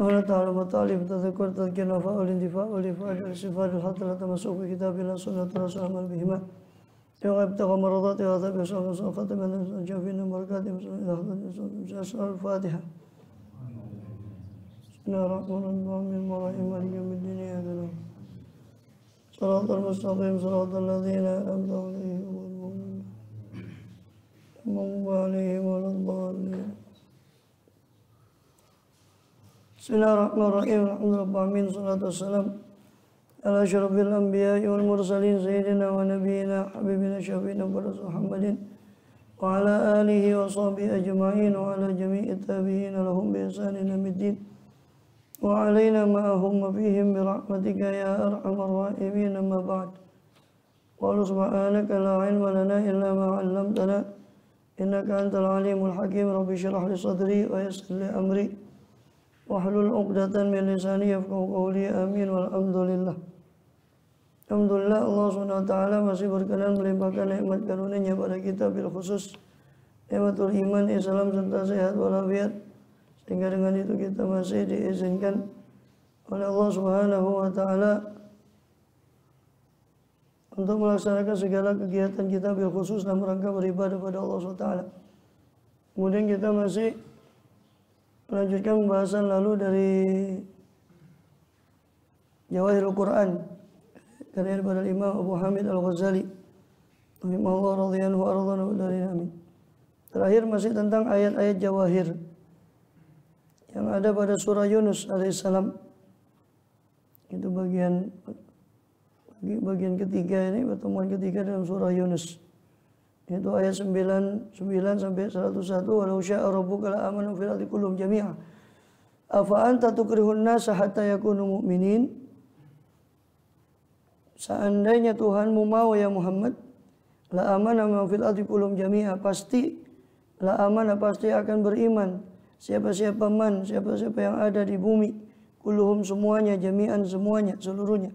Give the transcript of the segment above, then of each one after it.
Allah Ta'ala matalib tadzakur tadkir nafa ulintifa ulifad al-sifat al-hadrat masuk fi kitabillah sunnat rasul amal bihima ya ibtagha maradati wa tabi sallallahu khataman jafina barakati al-fatiha bismillahirrahmanirrahim maliki yawmiddin ya Allah shiratal mustaqim shiratal ladzina an'amta 'alaihim ghairil maghdubi 'alaihim waladdallin. Bismillahirrahmanirrahim. Alhamdulillah, salatu wassalam ala asyrafil anbiya'i wal mursalin sayyidina wa nabiyyina habibina syafi'ina Muhammadin wa ala alihi wa sahbihi ajma'in wa ala jami'i tabi'in lahum bi ihsanin ila yaumid wa alaina ma'ahum wa fihim bi rahmatika ya arhamar rahimin. Amma ba'd. Wa subhanaka la ilma lana illa ma 'allamtana innaka antal alimul hakim. Rabbi shrah li sadri wa yassir li amri wahlul 'uqdatan min lisani yafqahu qawli. Amin. Walhamdulillah. Alhamdulillah, Allah Subhanahu wa taala masih berkenan melimpahkan nikmat karunia-Nya pada kita, bil khusus nikmatul iman, Islam serta sehat walafiat, sehingga dengan itu kita masih diizinkan oleh Allah Subhanahu wa taala untuk melaksanakan segala kegiatan kita bil khusus dalam rangka beribadah pada Allah Subhanahu wa taala. Kemudian kita masih melanjutkan pembahasan lalu dari Jawahirul Quran karya daripada Imam Abu Hamid Al-Ghazali rahimahullah radhiyallahu anhu dari amin. Terakhir masih tentang ayat-ayat jawahir yang ada pada surah Yunus alaihissalam. Itu bagian ketiga ini, pertemuan ketiga dalam surah Yunus. Itu ayat 99 sampai 101. Walau syaa rabbuka la amanu fil ardi kullum jami'a afa anta tukrihun nasa hatta yakunu mu'minin. Seandainya Tuhanmu mau ya Muhammad, la amana man fil ardi kullum jami'a, pasti la amana pasti akan beriman siapa-siapa yang ada di bumi, kulluhum semuanya, jami'an semuanya, seluruhnya.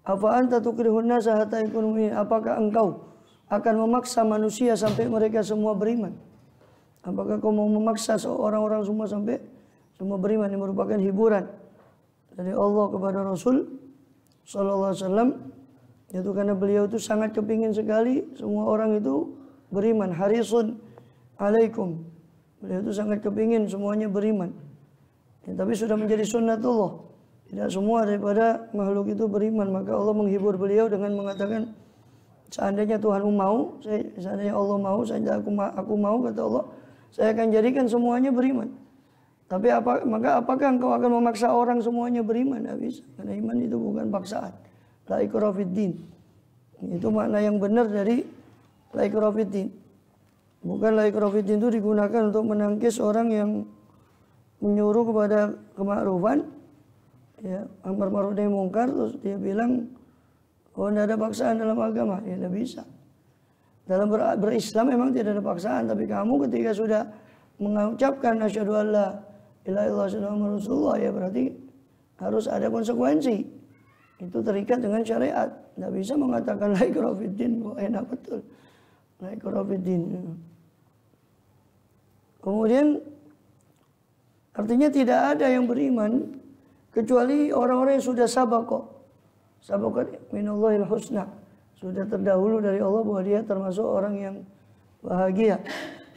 Afa anta tukrihun nasa hatta yakunu mu'minin, apakah engkau akan memaksa manusia sampai mereka semua beriman? Apakah kau mau memaksa orang-orang semua sampai semua beriman? Ini merupakan hiburan dari Allah kepada Rasul sallallahu alaihi wasallam, yaitu karena beliau itu sangat kepingin sekali semua orang itu beriman. Harisun alaikum, beliau itu sangat kepingin semuanya beriman. Ya, tapi sudah menjadi sunnatullah, tidak semua daripada makhluk itu beriman. Maka Allah menghibur beliau dengan mengatakan, seandainya Tuhanmu mau, seandainya Allah mau, seandainya aku mau, kata Allah, saya akan jadikan semuanya beriman. Tapi apakah engkau akan memaksa orang semuanya beriman? Tidak bisa, karena iman itu bukan paksaan. La ikrah fid din. Itu makna yang benar dari la ikrah fid din. Bukan la ikrah fid din itu digunakan untuk menangkis orang yang menyuruh kepada kemakrufan, ya, amar ma'ruf nahi mungkar, terus dia bilang, oh, tidak ada paksaan dalam agama. Ya, tidak bisa. Dalam berislam memang tidak ada paksaan, tapi kamu ketika sudah mengucapkan asyhadu alla ilaha illallah Muhammadur Rasulullah, ya berarti harus ada konsekuensi. Itu terikat dengan syariat. Tidak bisa mengatakan la ikrah fid din, enak betul. La ikrah fid din. Kemudian artinya tidak ada yang beriman kecuali orang-orang yang sudah sabaqat minallahil husna, sudah terdahulu dari Allah bahwa dia termasuk orang yang bahagia.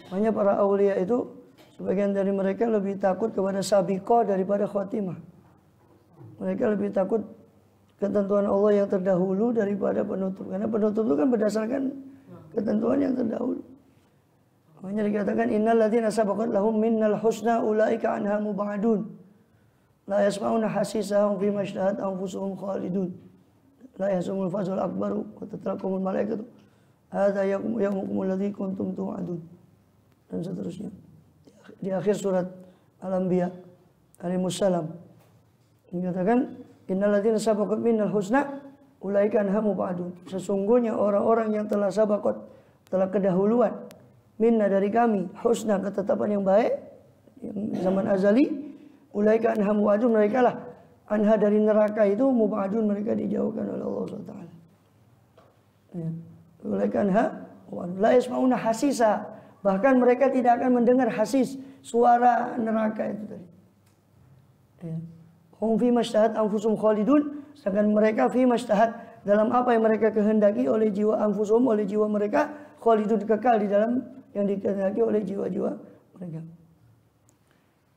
Makanya para aulia itu sebagian dari mereka lebih takut kepada sabiqah daripada khatimah. Mereka lebih takut ketentuan Allah yang terdahulu daripada penutup, karena penutup itu kan berdasarkan ketentuan yang terdahulu. Makanya dikatakan innal ladzina sabaqat lahum minnal husna ulaika anha mubadun la yasma'una hasisahum fi mashtahat anfusuhum khalidun la yahzumul fazul akbaru wa tatlaqumul malaikatu hadza yawmukum alladzi kuntum tu'adun, dan seterusnya. Di akhir surat Al-Anbiya alaihissalam dikatakan innal ladzina sabaqat minnal husna ulaika anha mubadun, sesungguhnya orang-orang yang telah sabaqat, telah kedahuluan, minna dari kami, husna ketetapan yang baik yang zaman azali, ulaika anha mubadun, mereka lah anha dari neraka itu, mubadun mereka dijauhkan oleh Allah SWT. Ya. Ulaika anha la yasma'una hasisa, bahkan mereka tidak akan mendengar hasis, suara neraka itu tadi. Ya. Hum fi mashtahat anfusum khalidun, sedangkan mereka fi mashtahat, dalam apa yang mereka kehendaki oleh jiwa anfusum, oleh jiwa mereka, khalidun, kekal di dalam yang dikehendaki oleh jiwa-jiwa mereka.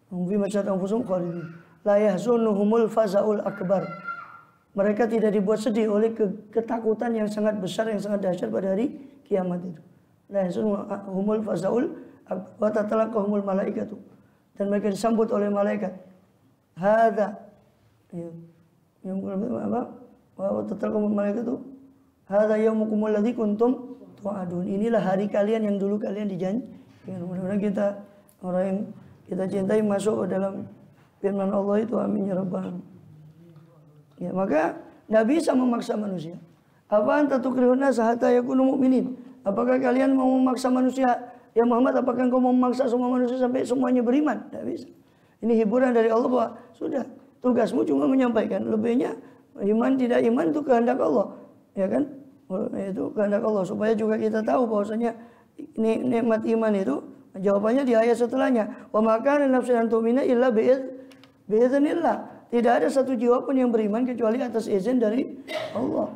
Hum fi mashtahat anfusum khalidun. La yahzunuhumul fazaul akbar. Mereka tidak dibuat sedih oleh ketakutan yang sangat besar, yang sangat dahsyat pada hari kiamat itu. La yahzunuhumul fazaul akbar wa tatalaqahumul malaikatu. Dan mereka disambut oleh malaikat. Hadza, yang apa? Wa tatalaqahumul malaikatu. Hadza yaumukumul ladzi kuntum tu'adun. Inilah hari kalian yang dulu kalian dijanjikan. Mudah-mudahan kita, orang yang kita cintai, masuk dalam firman Allah itu, amin ya rabbal alamin. Ya, maka nggak bisa memaksa manusia. Apa anta tukrihun nas hatta yakunu mu'minin? Apakah kalian mau memaksa manusia? Ya Muhammad, apakah engkau mau memaksa semua manusia sampai semuanya beriman? Tidak bisa. Ini hiburan dari Allah bahwa sudah, tugasmu cuma menyampaikan. Lebihnya iman tidak iman itu kehendak Allah, ya kan? Itu kehendak Allah, supaya juga kita tahu bahwasanya nikmat iman itu jawabannya di ayat setelahnya. Wa ma kana nafsun an tu'mina illa bi'iznillah. Tidak ada satu jiwa pun yang beriman kecuali atas izin dari Allah.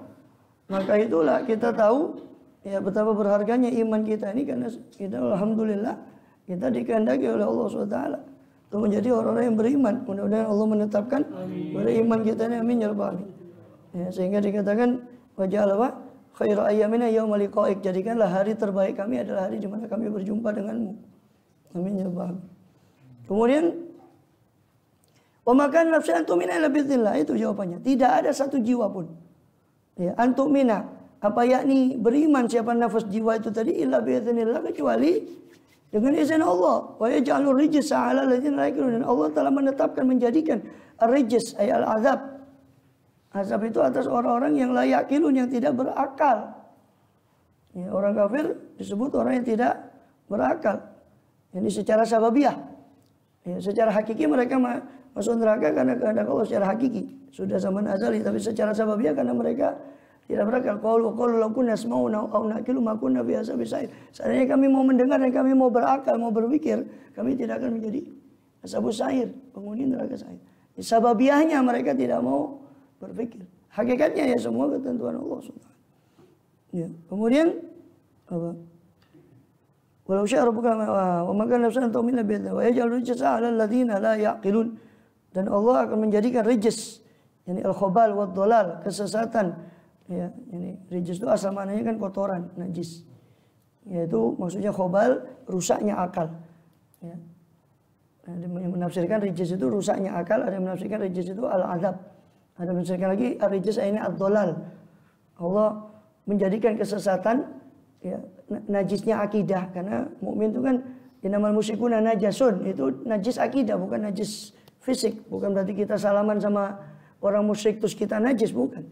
Maka itulah kita tahu ya betapa berharganya iman kita ini, karena kita alhamdulillah kita dikehendaki oleh Allah SWT untuk menjadi orang-orang yang beriman. Mudah-mudahan Allah menetapkan pada iman kita ini, amin ya rabbal alamin. Ya, sehingga dikatakan waja'ala wa khairu ayyamina yauma liqa'ik, jadikanlah hari terbaik kami adalah hari di mana kami berjumpa denganmu. Amin ya rabbal alamin. Kemudian wa makan nafsi antumina illa biiznillah, itu jawabannya. Tidak ada satu jiwa pun. Ya, antumina, apa yakni beriman siapa nafas jiwa itu tadi, illa biiznillah, kecuali dengan izin Allah. Wa yaj'alur rijsa 'ala alladziina la yaqilun. Allah telah menetapkan, menjadikan ar-rijs ay al-azab. Azab itu atas orang-orang yang la yaqilun, yang tidak berakal. Ya, orang kafir disebut orang yang tidak berakal. Ini secara sababiah. Ya, secara hakiki mereka masuk neraka karena kehendak Allah secara hakiki, sudah zaman azali. Tapi secara sababiah karena mereka tidak berakal. Qalu law kunna nasma'u aw naqilu ma kunna fi ashabi sa'ir. Seandainya kami mau mendengar dan kami mau berakal, mau berpikir, kami tidak akan menjadi ashabus sa'ir, penghuni neraka sa'ir. Sababiahnya mereka tidak mau berpikir. Hakikatnya ya semua ketentuan Allah SWT. Ya. Kemudian apa? Walau syaa rabbuka wa ma kana nafsan tu'minu billahi wa yaj'alu rijsa 'alal ladzina la ya'qilun. Dan Allah akan menjadikan rijs, yakni al-khabal wa dhalal, kesesatan. Ya, ini rijs itu asal maknanya kan kotoran, najis. Yaitu maksudnya khabal, rusaknya akal. Ya. Ada yang menafsirkan rijs itu rusaknya akal, ada yang menafsirkan rijs itu al-azab. Ada yang menafsirkan lagi rijs ini ad-dhalal. Allah menjadikan kesesatan, ya, najisnya akidah, karena mukmin itu kan innamal musyrikuna najasun, itu najis akidah, bukan najis fisik. Bukan berarti kita salaman sama orang musyrik terus kita najis, bukan.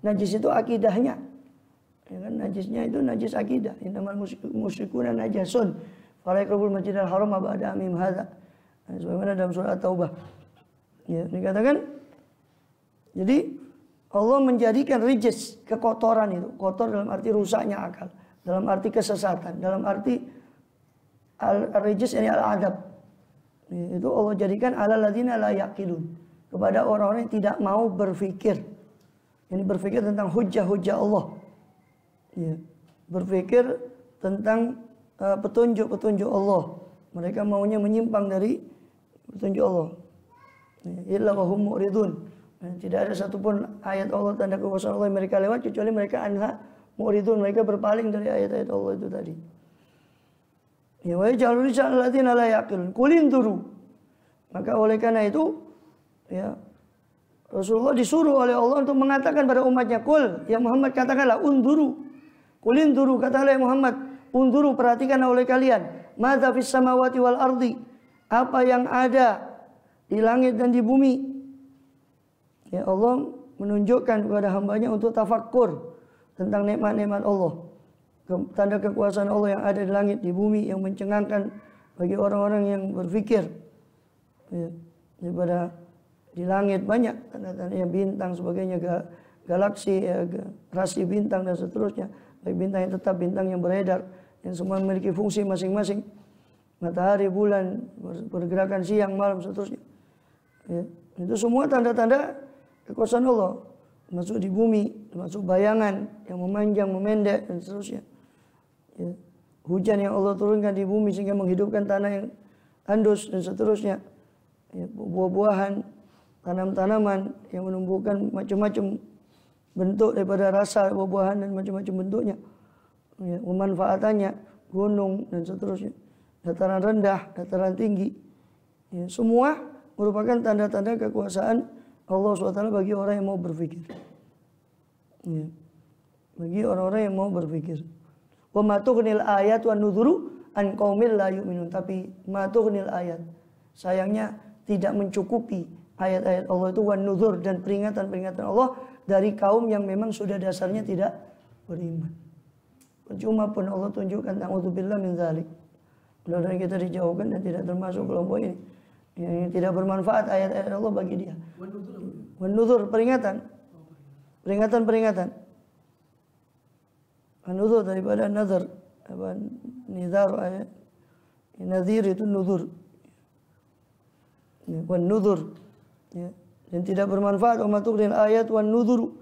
Najis itu akidahnya, ya kan? Najisnya itu najis akidah. Innamal musyrikuna najasun fala yaqrabul masjidal haram ba'da amim hadza. Sebagaimana dalam surah At-Taubah. Ya, dikatakan jadi Allah menjadikan rijis, kekotoran itu, kotor dalam arti rusaknya akal, dalam arti kesesatan, dalam arti al-rijis ini al-adab. Itu Allah jadikan ala ladzina la yaqilun, kepada orang-orang yang tidak mau berpikir. Ini berpikir tentang hujah-hujah Allah. Ya, berpikir tentang petunjuk-petunjuk Allah. Mereka maunya menyimpang dari petunjuk Allah. Illa wa hum mu'ridun. Tidak ada satupun ayat Allah, tanda kekuasaan Allah yang mereka lewat kecuali mereka anha mu'ridun, mereka berpaling dari ayat-ayat Allah itu tadi. Ya, wa yaj'alul rijsa 'alal ladzina la yaqilun. Qul induru. Maka oleh karena itu, ya, Rasulullah disuruh oleh Allah untuk mengatakan pada umatnya, "Qul, ya Muhammad, katakanlah, unduru." Qul induru, katakanlah ya Muhammad, unduru, perhatikan oleh kalian, madza fis samawati wal ardi, apa yang ada di langit dan di bumi. Ya, Allah menunjukkan kepada hambanya untuk tafakkur tentang nikmat-nikmat Allah, tanda kekuasaan Allah yang ada di langit, di bumi, yang mencengangkan bagi orang-orang yang berpikir. Ya, daripada di langit banyak tanda-tanda bintang, sebagainya, galaksi, ya, rasi bintang dan seterusnya. Baik bintang yang tetap, bintang yang beredar, yang semua memiliki fungsi masing-masing. Matahari, bulan, pergerakan siang, malam, seterusnya. Ya, Itu semua tanda-tanda kekuasaan Allah. Termasuk di bumi, termasuk bayangan yang memanjang, memendek dan seterusnya. Ya. Hujan yang Allah turunkan di bumi sehingga menghidupkan tanah yang tandus dan seterusnya. Ya, buah-buahan, tanam-tanaman yang menumbuhkan macam-macam bentuk daripada rasa buah-buahan dan macam-macam bentuknya. Ya, pemanfaatannya, gunung dan seterusnya. Dataran rendah, dataran tinggi. Ya, semua merupakan tanda-tanda kekuasaan Allah SWT bagi orang yang mau berpikir. Ya. Bagi orang-orang yang mau berpikir. Wa ma tughnil ayat wan nudhuru an qaumil la yu'minun. Tapi ma tughnil ayat. Sayangnya tidak mencukupi ayat-ayat Allah itu wan nudhur dan peringatan-peringatan Allah dari kaum yang memang sudah dasarnya tidak beriman. Percuma pun Allah tunjukkan na'udzubillah min dzalik. Mudah-mudahan kita dijauhkan dan tidak termasuk kelompok ini. Yang tidak bermanfaat ayat-ayat Allah bagi dia. Wan nudhur peringatan. Peringatan-peringatan. An-nudhur daripada nazar, apa nizar ayat. Nazir itu nudhur. Ya, wan nudhur. Ya, dan tidak bermanfaat wa matuqril ayat wan nudhur.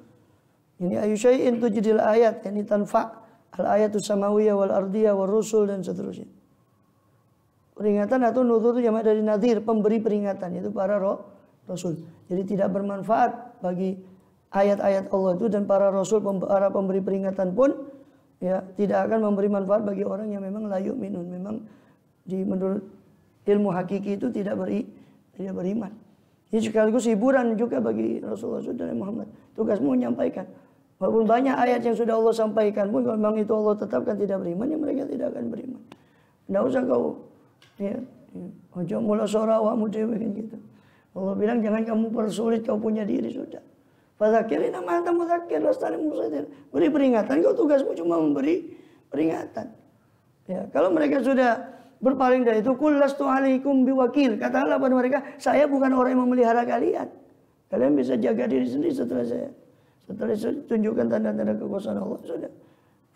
Ini ayu syai'in tujidil ayat, yani tanfa' al ayatus samawiyah wal ardiyah wal rusul dan seterusnya. Peringatan atau nudhur itu jamak dari nazir, pemberi peringatan, itu para rasul. Jadi tidak bermanfaat bagi ayat-ayat Allah itu dan para rasul, para pemberi peringatan pun ya tidak akan memberi manfaat bagi orang yang memang la yu'minun, memang menurut ilmu hakiki itu tidak beriman. Ini sekaligus hiburan juga bagi Rasulullah SAW Muhammad. Tugasmu menyampaikan. Walaupun banyak ayat yang sudah Allah sampaikan pun kalau memang itu Allah tetapkan tidak beriman, ya mereka tidak akan beriman. Tidak usah kau ojo mula suara awakmu dhewe gitu. Allah bilang jangan kamu persulit kau punya diri sudah. Fadzakir inama anta mudzakir lastani musaddir. Beri peringatan, kau tugasmu cuma memberi peringatan. Ya, kalau mereka sudah berpaling dari itu, qul lastu alaikum biwakil. Katakanlah pada mereka, saya bukan orang yang memelihara kalian. Kalian bisa jaga diri sendiri setelah saya tunjukkan tanda-tanda kekuasaan Allah sudah.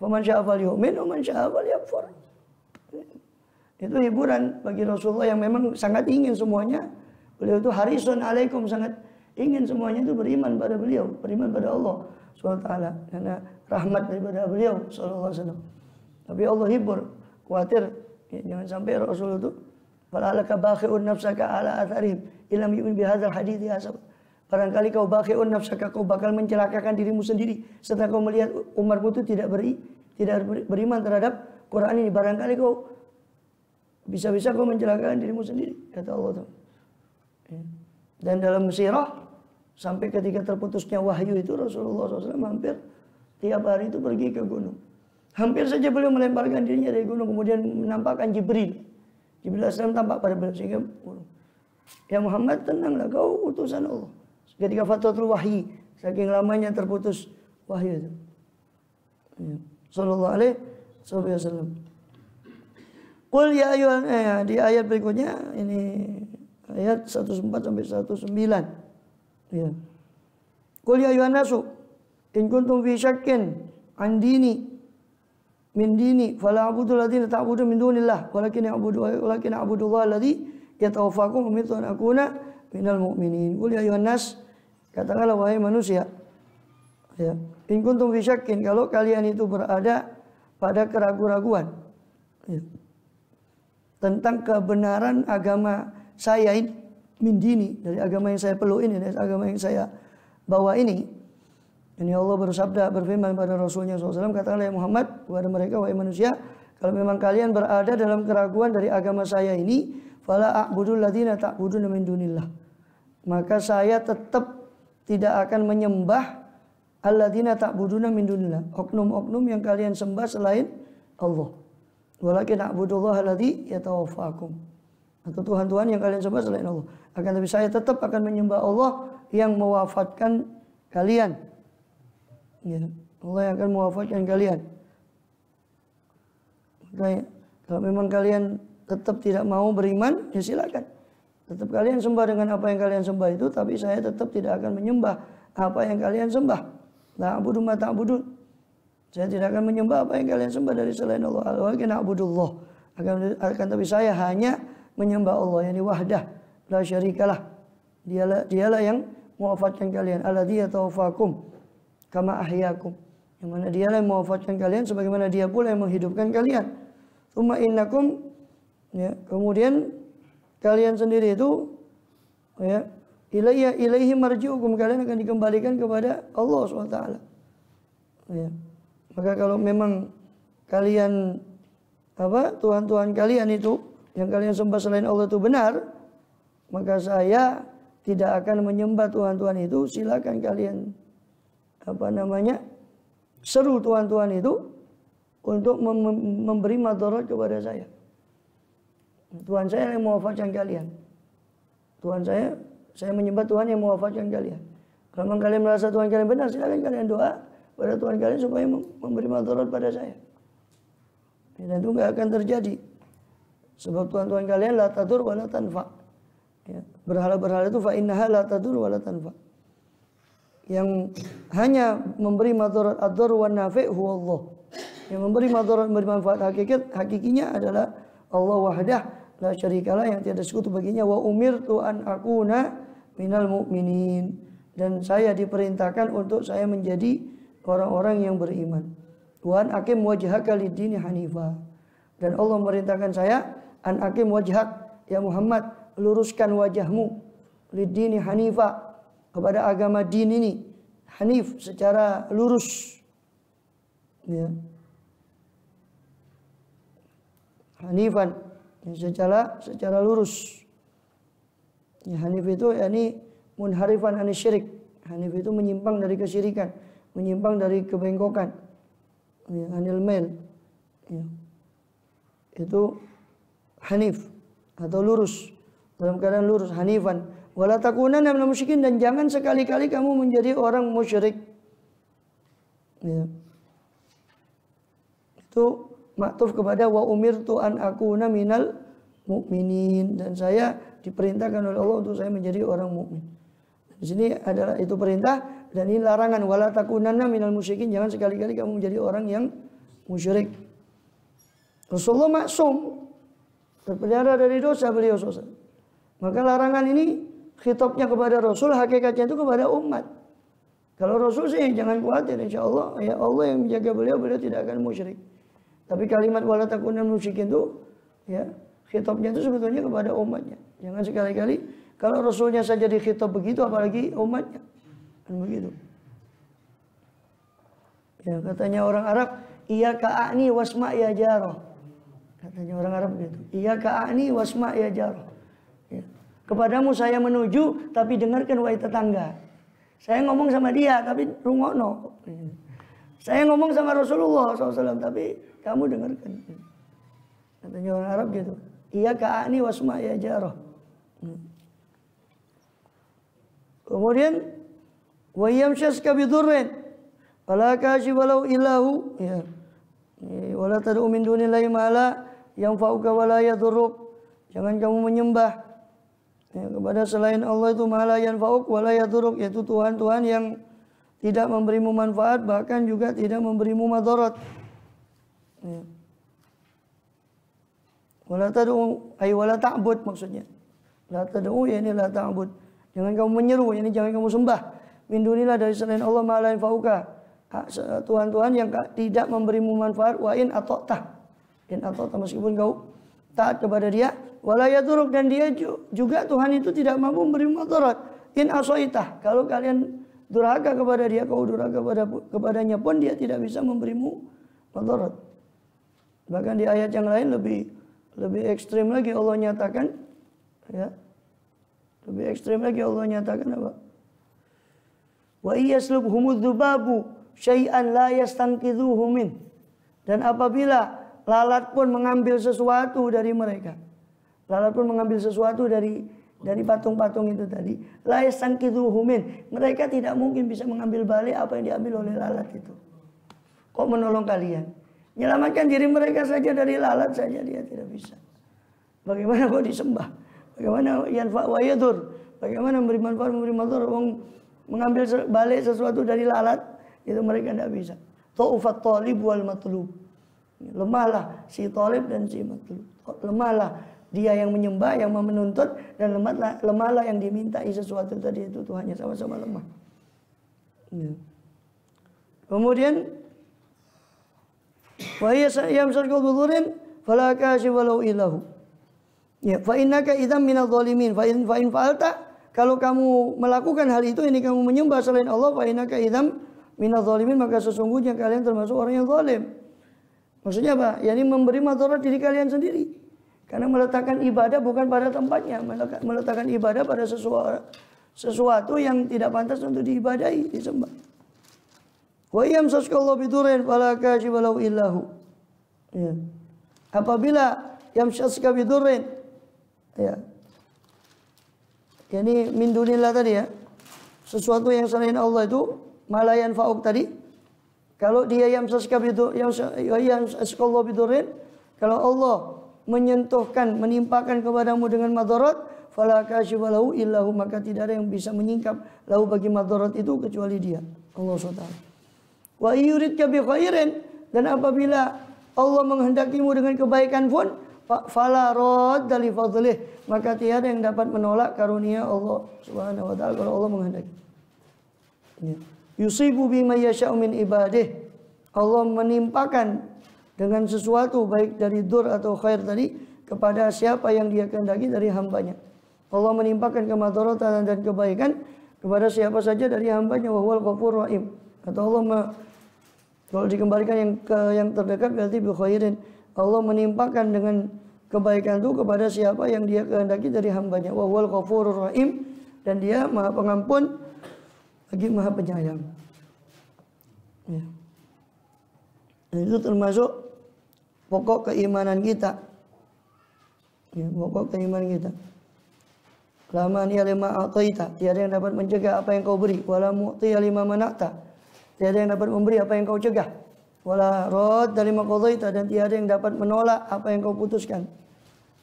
Faman syaa'a falyu'min wa man syaa'a falyakfur. Itu hiburan bagi Rasulullah yang memang sangat ingin semuanya. Beliau itu harisun alaikum, sangat ingin semuanya itu beriman pada beliau, beriman pada Allah SWT, karena rahmat daripada beliau SAW. Tapi Allah hibur, khawatir ya, jangan sampai Rasul itu fala'alaka bakhi'un nafsaka ala atharihim illam yu'min bihadzal hadithi asab. Barangkali kau bakhi'un nafsaka, kau bakal mencelakakan dirimu sendiri setelah kau melihat umatmu itu tidak beriman terhadap Quran ini. Barangkali kau bisa-bisa kau mencelakakan dirimu sendiri, kata Allah SWT. Dan dalam sirah sampai ketika terputusnya wahyu itu Rasulullah SAW hampir tiap hari itu pergi ke gunung. Hampir saja beliau melemparkan dirinya dari gunung, kemudian menampakkan Jibril. Jibril AS tampak pada beliau sehingga ya Muhammad, tenanglah, kau utusan Allah. Ketika fatratul wahyi, saking lamanya terputus wahyu itu. Sallallahu alaihi wasallam. Qul ya ayyuhan, di ayat berikutnya ini ayat 104 sampai 109. Ya. Qul ya ayyuhan nasu in kuntum fi syakkin an dini min dini fala a'budu alladziina ta'buduna min dunillah walakin a'budu Allah alladzi yatawaffakum wa umirtu an akuna minal mu'minin. Qul ya ayyuhan nas, katakanlah wahai manusia, ya, in kuntum fi syakkin, kalau kalian itu berada pada keraguan-raguan ya, tentang kebenaran agama saya ini, min dini, dari agama yang saya peluk ini, dari agama yang saya bawa ini. Ini Allah bersabda, berfirman pada Rasulnya SAW, katakanlah ya Muhammad kepada mereka, wahai manusia, kalau memang kalian berada dalam keraguan dari agama saya ini, fala a'budul ladzina ta'buduna min dunillah, maka saya tetap tidak akan menyembah alladzina ta'buduna min dunillah, oknum-oknum yang kalian sembah selain Allah. Walakin a'budullaha alladzi yatawaffakum, atau Tuhan-Tuhan yang kalian sembah selain Allah. Akan tapi saya tetap akan menyembah Allah yang mewafatkan kalian. Ya, Allah yang akan mewafatkan kalian. Makanya, kalau memang kalian tetap tidak mau beriman, ya silakan. Tetap kalian sembah dengan apa yang kalian sembah itu, tapi saya tetap tidak akan menyembah apa yang kalian sembah. La a'budu ma ta'budun. Saya tidak akan menyembah apa yang kalian sembah dari selain Allah. Walakin a'budullah. Akan tapi saya hanya menyembah Allah, yakni wahdah, la syarikalah. Dialah yang mewafatkan kalian. Alladzi yatawaffakum kama ahyakum. Yang mana dialah yang mewafatkan kalian sebagaimana dia pula yang menghidupkan kalian. Tsumma innakum, ya, kemudian kalian sendiri itu, ya, ilaihi marji'ukum, kalian akan dikembalikan kepada Allah SWT. Ya. Maka kalau memang kalian Tuhan-Tuhan kalian itu yang kalian sembah selain Allah itu benar, maka saya tidak akan menyembah Tuhan-Tuhan itu. Silakan kalian seru Tuhan-Tuhan itu untuk memberi madarat kepada saya. Tuhan saya yang mewafatkan kalian. Tuhan saya menyembah Tuhan yang mewafatkan kalian. Kalau memang kalian merasa Tuhan kalian benar, silakan kalian doa pada Tuhan kalian supaya memberi madarat pada saya. Dan itu nggak akan terjadi. Sebab Tuhan-Tuhan kalian la tadur wa la tanfa. Ya, berhala-berhala itu fa innaha la tadur wa la tanfa. Yang hanya memberi madarat ad-dar wa nafi' huwa Allah. Yang memberi madarat, memberi manfaat hakikinya adalah Allah wahdah la syarikalah, yang tiada sekutu baginya. Wa umirtu an akuna minal mu'minin, dan saya diperintahkan untuk saya menjadi orang-orang yang beriman. Wa an aqim wajhaka lid-dini hanifa, dan Allah memerintahkan saya an aqim wajhak, ya Muhammad, luruskan wajahmu, lid-dini hanifa, kepada agama din ini, hanif, secara lurus, ya. Hanifan, secara lurus. Ya, hanif itu yakni munharifan anis syirik. Hanif itu menyimpang dari kesyirikan, menyimpang dari kebengkokan. Ya, anil mail. Ya. Itu hanif atau lurus, dalam keadaan lurus, hanifan. Wala takunanna minal musyrikin, dan jangan sekali-kali kamu menjadi orang musyrik. Ya. Itu maktuf kepada wa umirtu an akuna minal mu'minin, dan saya diperintahkan oleh Allah untuk saya menjadi orang mukmin. Di sini adalah itu perintah, dan ini larangan, wala takunanna minal musyrikin, jangan sekali-kali kamu menjadi orang yang musyrik. Rasulullah maksum, terpelihara dari dosa beliau SAW. Maka larangan ini khitabnya kepada Rasul, hakikatnya itu kepada umat. Kalau Rasul sih jangan khawatir, insya Allah ya Allah yang menjaga beliau tidak akan musyrik. Tapi kalimat wala takunanna musyrikin itu, ya, khitabnya itu sebetulnya kepada umatnya. Jangan sekali-kali, kalau Rasulnya saja dikhitab begitu, apalagi umatnya. Kan begitu. Ya, katanya orang Arab, iya ka'ani wasma ya jarah. Katanya orang Arab begitu. Iya ka'ani wasma ya jarah. Ya. Kepadamu saya menuju, tapi dengarkan wahai tetangga. Saya ngomong sama dia, tapi rungokno. Saya ngomong sama Rasulullah SAW, tapi kamu dengarkan. Katanya orang Arab gitu. Iya ka'ani wasma ya jarah. Kemudian wa yamshaska bidurrin wala kashifa lahu illahu, ya. Wala tad'u min dunillahi ma la yanfa'uka wala yadurruk. Jangan kamu menyembah, ya, kepada selain Allah itu ma la yanfa'uk wala yadurruk, yaitu Tuhan-Tuhan yang tidak memberimu manfaat, bahkan juga tidak memberimu madarat. Ya. Wala tad'u ay wala ta'bud, maksudnya. La tad'u ya ini la ta'bud. Jangan kamu menyeru, ini jangan kamu sembah. Min dunillah, dari selain Allah, ma la yanfa'uka, Tuhan-Tuhan yang tidak memberimu manfaat. Wa in ata'tah, in ata'tah, meskipun kau taat kepada dia. Wala yaduruk, dan dia juga Tuhan itu tidak mampu memberimu madarat. In asaitah, kalau kalian durhaka kepada dia, kau durhaka kepadanya pun dia tidak bisa memberimu madarat. Bahkan di ayat yang lain lebih ekstrim lagi Allah nyatakan, ya, lebih ekstrim lagi Allah nyatakan apa? Wa iyaslubhumudz dzubabu syai'an la yastanqidhuhu min, dan apabila lalat pun mengambil sesuatu dari mereka, lalat pun mengambil sesuatu dari patung-patung itu tadi, la yastanqidhuhu min, mereka tidak mungkin bisa mengambil balik apa yang diambil oleh lalat itu. Kok menolong kalian? Menyelamatkan diri mereka saja dari lalat saja dia tidak bisa. Bagaimana kok disembah? Bagaimana yanfa wa yadur? Bagaimana memberi manfaat, memberi madarat? Mengambil balik sesuatu dari lalat itu mereka tidak bisa. Ta'ufat talib wal matlub. Lemahlah si talib dan si matlub. Lemahlah Dia yang menyembah, yang menuntut, dan lemahlah yang dimintai sesuatu tadi itu Tuhannya, sama-sama lemah. Ya. Kemudian wa yamsakul bidurrin fala kashifa lahu illahu. Ya, fa innaka idzam minadh dhalimin. Fa in fa'alta, kalau kamu melakukan hal itu, ini kamu menyembah selain Allah, fa innaka idzam minadh dhalimin, maka sesungguhnya kalian termasuk orang yang zalim. Maksudnya apa? Yani memberi madarat diri kalian sendiri. Karena meletakkan ibadah bukan pada tempatnya, meletakkan ibadah pada sesuatu yang tidak pantas untuk diibadahi, disembah. Wa yamsaskallahu bidurrin fala kashifa lahu illahu. Ya. Apabila yamsaska bidurrin, ya. Yani min dunillah tadi ya. Sesuatu yang selain Allah itu malayan fa'uk tadi. Kalau dia yamsaska bidurrin, kalau Allah menyentuhkan, menimpakan kepadamu dengan madarat, fala kashifa lahu illahu, maka tidak ada yang bisa menyingkap lahu bagi madarat itu kecuali Dia, Allah SWT. Wa yuridka bi khairin, dan apabila Allah menghendakimu dengan kebaikan pun, fala radda li fadlih, maka tiada yang dapat menolak karunia Allah Subhanahu wa taala kalau Allah menghendaki. Ya. Yusibu bima yasha'u min ibadih, Allah menimpakan dengan sesuatu baik dari dur atau khair tadi kepada siapa yang Dia kehendaki dari hambanya. Allah menimpakan kemadaratan dan kebaikan kepada siapa saja dari hambanya. Wa huwal ghafurur rahim. Atau Allah kalau dikembalikan yang terdekat berarti bi khairin. Allah menimpakan dengan kebaikan itu kepada siapa yang Dia kehendaki dari hambanya. Wa huwal ghafurur rahim, dan Dia Maha Pengampun lagi Maha Penyayang. Ya. Dan itu termasuk pokok keimanan kita. Ya, pokok keimanan kita. La mani'a lima a'taita, tiada yang dapat mencegah apa yang kau beri. Wala mu'tiya lima mana'ta, tiada yang dapat memberi apa yang kau cegah. Wala radda lima qadaita, dan tiada yang dapat menolak apa yang kau putuskan.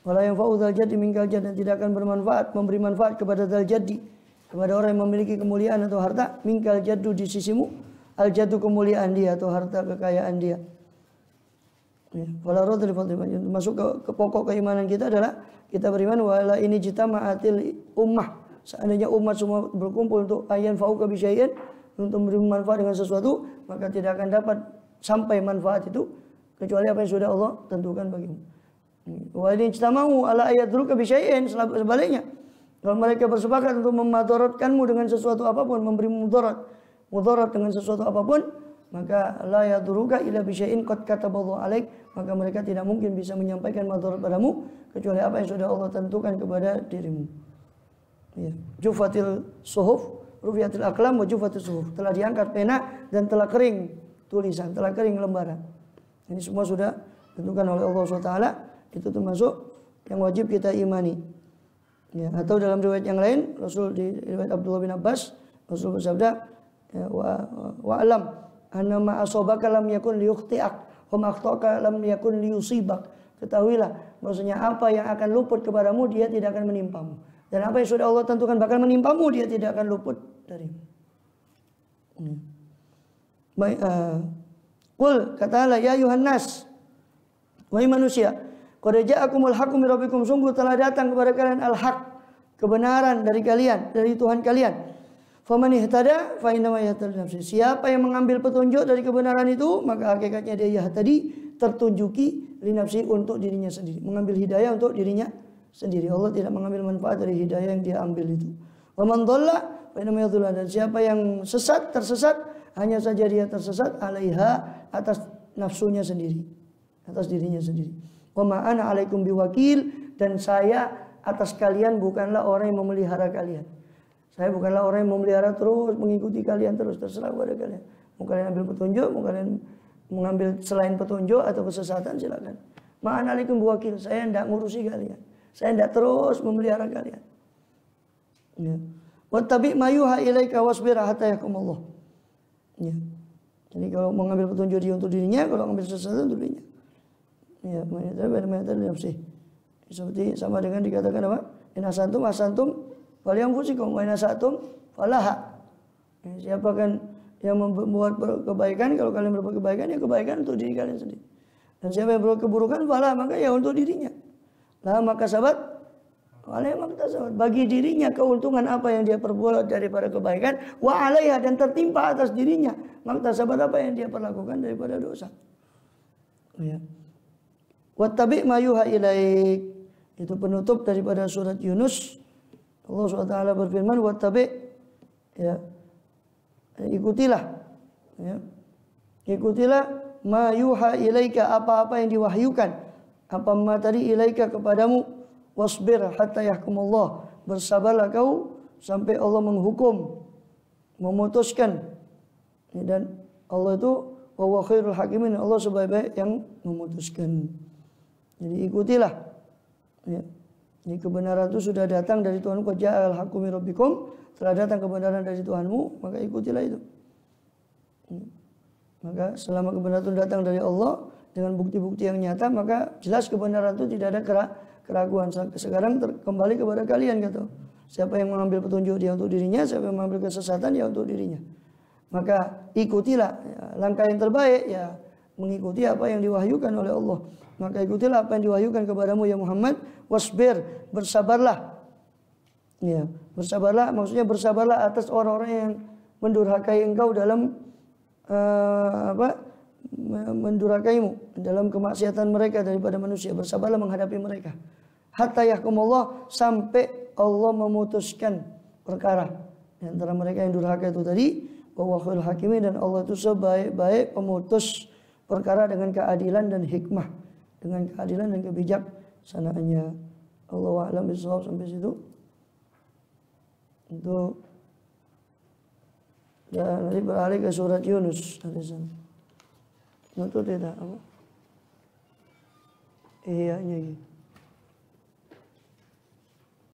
Wala yanfa'u dzal jaddi minkal jadd, dan tidak akan bermanfaat, memberi manfaat kepada dzal jaddi, kepada orang yang memiliki kemuliaan atau harta, minkal jaddu di sisimu, al jaddu kemuliaan dia atau harta kekayaan dia. Ya, masuk ke pokok keimanan kita adalah kita beriman wala ini jitama'atil ummah, seandainya umat semua berkumpul untuk ayan fauqa bi syai'in, untuk memberi manfaat dengan sesuatu, maka tidak akan dapat sampai manfaat itu kecuali apa yang sudah Allah tentukan bagimu. Wa in jitama'u ala ayadruka bi syai'in, sebaliknya kalau mereka bersepakat untuk memadaratkanmu dengan sesuatu apapun, memberi mudarat dengan sesuatu apapun, maka la yaduruka illa bi syai'in qad kataballahu alaik, maka mereka tidak mungkin bisa menyampaikan madarat padamu kecuali apa yang sudah Allah tentukan kepada dirimu. Ya. Jufatil suhuf, rufiatil aqlam wa jufatil suhuf, telah diangkat pena dan telah kering tulisan, telah kering lembaran. Ini semua sudah ditentukan oleh Allah SWT. Itu termasuk yang wajib kita imani. Ya, atau dalam riwayat yang lain, Rasul di riwayat Abdullah bin Abbas, Rasul bersabda, ya, wa alam anna ma asabaka lam yakun liyukhti'ak wa ma akhtaka lam yakun liyusibak. Ketahuilah maksudnya apa yang akan luput kepadamu dia tidak akan menimpamu, dan apa yang sudah Allah tentukan bakal menimpamu dia tidak akan luput darimu. Baik, qul katalah ya Yuhannas, wahai manusia, qad ja'akumul haqqu min rabbikum, sungguh telah datang kepada kalian al-haq, kebenaran dari kalian, dari Tuhan kalian. Faman ihtada fa innama yahtadi nafsi. Siapa yang mengambil petunjuk dari kebenaran itu, maka hakikatnya dia yahtadi, tertunjuki li nafsi, untuk dirinya sendiri, mengambil hidayah untuk dirinya sendiri. Allah tidak mengambil manfaat dari hidayah yang dia ambil itu. Wa man dhalla fa innama yadhillu, dan siapa yang tersesat, hanya saja dia tersesat alaiha, atas nafsunya sendiri, atas dirinya sendiri. Wa ma ana alaikum biwakil, dan saya atas kalian bukanlah orang yang memelihara kalian. Saya bukanlah orang yang memelihara terus, mengikuti kalian terus, terserah kepada kalian. Mau kalian ambil petunjuk, mau kalian mengambil selain petunjuk atau kesesatan, silakan. Ma'ana alaikum biwakil, saya tidak ngurusi kalian. Saya tidak terus memelihara kalian. Ya. Wattabi ma yuha ilaika wasbir hatta yakumullah. Ya. Jadi kalau mengambil petunjuk dia untuk dirinya, kalau mengambil kesesatan untuk dirinya. Ya, seperti sama dengan dikatakan apa? In asantum wal fusikum wa in asatum falaha. Siapa kan yang membuat kebaikan, kalau kalian berbuat kebaikan, ya kebaikan untuk diri kalian sendiri. Dan siapa yang berbuat keburukan, falah, maka ya untuk dirinya. Lah maka sahabat alaiha maktasabat, bagi dirinya keuntungan apa yang dia perbuat daripada kebaikan, wa alaiha dan tertimpa atas dirinya maktasabat apa yang dia perlakukan daripada dosa. Ya. Wattabi ma yuha ilaik, itu penutup daripada surat Yunus. Allah SWT berfirman, wattabi, ya, ikutilah, ya, ikutilah ma yuha ilaika, apa-apa yang diwahyukan, apa ma tadi ilaika kepadamu, wasbir hatta yahkumullah, bersabarlah kau sampai Allah menghukum, memutuskan. Dan Allah itu wa huwa khairul hakimin, Allah sebaik-baik yang memutuskan. Jadi ikutilah, ya. Ini kebenaran itu sudah datang dari Tuhanmu, qad ja'al haqqu min rabbikum, telah datang kebenaran dari Tuhanmu, maka ikutilah itu. Maka selama kebenaran itu datang dari Allah dengan bukti-bukti yang nyata, maka jelas kebenaran itu tidak ada keraguan. Sekarang kembali kepada kalian, kata. Siapa yang mengambil petunjuk dia untuk dirinya, siapa yang mengambil kesesatan dia untuk dirinya. Maka ikutilah, ya, langkah yang terbaik ya mengikuti apa yang diwahyukan oleh Allah. Maka ikutilah apa yang diwahyukan kepadamu ya Muhammad, wasbir, bersabarlah. Ya, bersabarlah maksudnya bersabarlah atas orang-orang yang mendurhakai engkau dalam mendurhakaimu dalam kemaksiatan mereka daripada manusia. Bersabarlah menghadapi mereka. Hatta yahkumullah, sampai Allah memutuskan perkara di antara mereka yang durhaka itu tadi. Wa huwa khairul hakimin, dan Allah itu sebaik-baik pemutus perkara dengan keadilan dan hikmah, dengan keadilan dan kebijaksanaannya. Allahu a'lam bishawab. Sampai situ. Untuk dan nanti beralih ke surat Yunus dari sana. Itu tidak apa? Iya, iya.